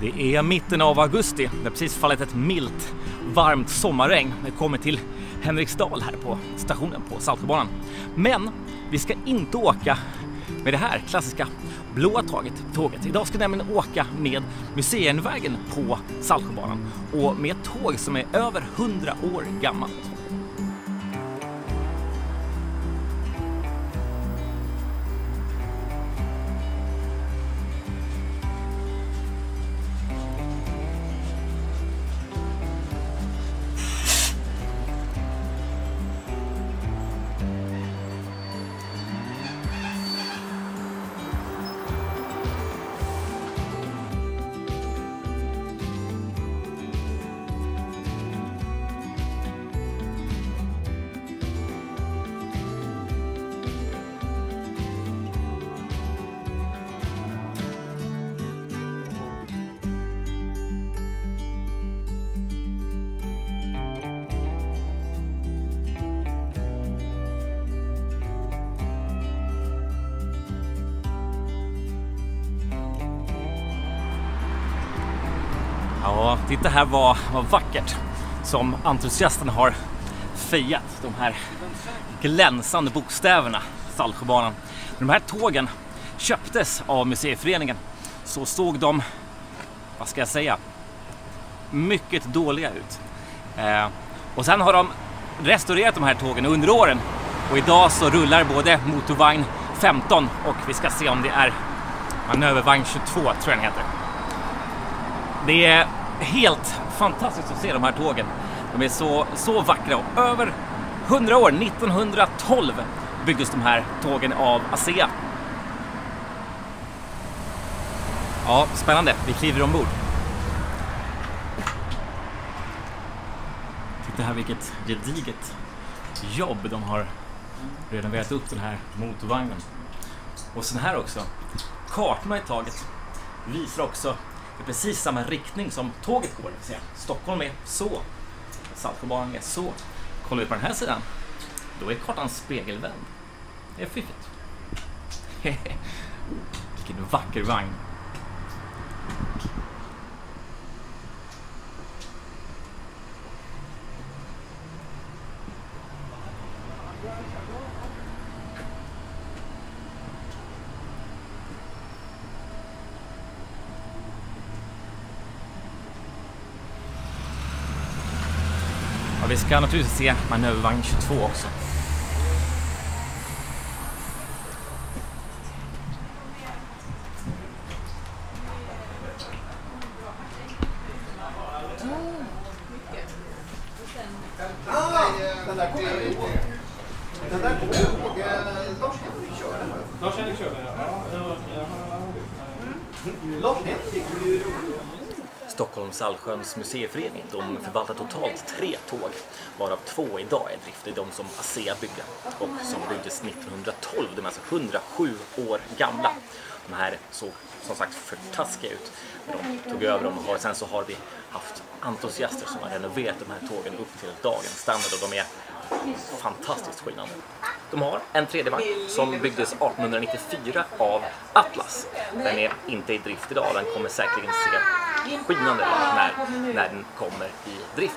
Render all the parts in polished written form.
Det är mitten av augusti. Det har precis fallit ett milt, varmt sommarregn. Vi kommer till Henriksdal här på stationen på Saltsjöbanan. Men vi ska inte åka med det här klassiska blåa tåget. Idag ska vi nämligen åka med museijärnvägen på Saltsjöbanan och med ett tåg som är över 100 år gammalt. Ja, titta här vad vackert som entusiasterna har fejat de här glänsande bokstäverna Saltsjöbanan. De här tågen köptes av museiföreningen, så såg de, vad ska jag säga, mycket dåliga ut. Och sen har de restaurerat de här tågen under åren och idag så rullar både motorvagn 15 och vi ska se om det är manövervagn 22 tror jag den heter. Det är helt fantastiskt att se de här tågen. De är så vackra och över 100 år, 1912 byggdes de här tågen av ASEA. Ja, spännande. Vi kliver ombord. Titta här vilket gediget jobb de har renoverat upp den här motorvagnen. Och sen här också, kartorna i taget visar också i precis samma riktning som tåget går. Stockholm är så, Saltsjöbanan är så. Kollar vi på den här sidan, då är kartan spegelvänd. Det är fiffigt. Vilken vacker vagn. Ja, vi ska naturligtvis se manövervagn 22 också. Stockholms Allsköns museiförening, de förvaltar totalt 3 tåg, varav 2 idag är i drift. Det är de som ASEA byggde och som byggdes 1912, de är alltså 107 år gamla. De här såg som sagt förtaskiga ut när de tog över dem och sen så har vi haft entusiaster som har renoverat de här tågen upp till dagens standard och de är fantastiskt skinande. De har en 3D-vagn som byggdes 1894 av Atlas. Den är inte i drift idag, den kommer säkerligen se skinande när den kommer i drift.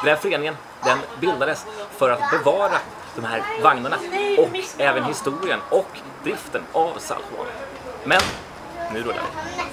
Den här föreningen, den bildades för att bevara de här vagnarna och även historien och driften av Saltsjöbanan. Men nu rullar vi.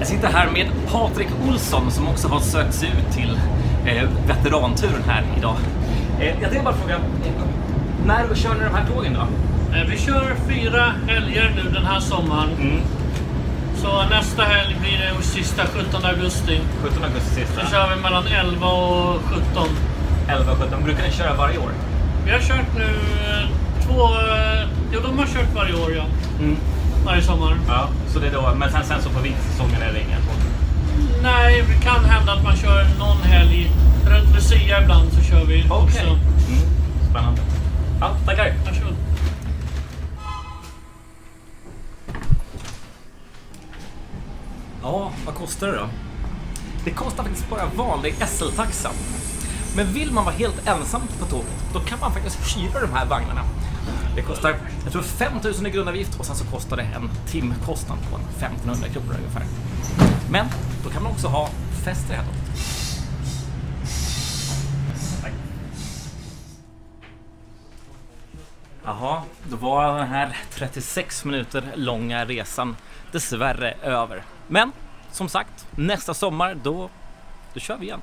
Jag sitter här med Patrik Olsson som också har sökt sig ut till veteranturen här idag. Jag tänkte bara fråga, när kör ni de här tågen då? Vi kör 4 helger nu den här sommaren. Så nästa helg blir det sista 17 augusti. 17 augusti sista. Så kör vi mellan 11 och 17. 11 och 17. Brukar ni köra varje år? Vi har kört nu de har kört varje år, ja. Varje sommar. Ja, så det är då, men sen så på vintersäsongen är det inga tåg? Nej, det kan hända att man kör någon helg. Runt Lucia ibland så kör vi också. Spännande. Ja, tackar. Varsågod. Ja, vad kostar det då? Det kostar faktiskt bara vanlig SL-taxa. Men vill man vara helt ensam på tåget, då kan man faktiskt hyra de här vagnarna. Det kostar, jag tror 5 000 i grundavgift och sen så kostar det en timkostnad på 1500 kronor ungefär. Men då kan man också ha fester här då. Tack. Jaha, då var den här 36 minuter långa resan dessvärre över. Men som sagt, nästa sommar då kör vi igen.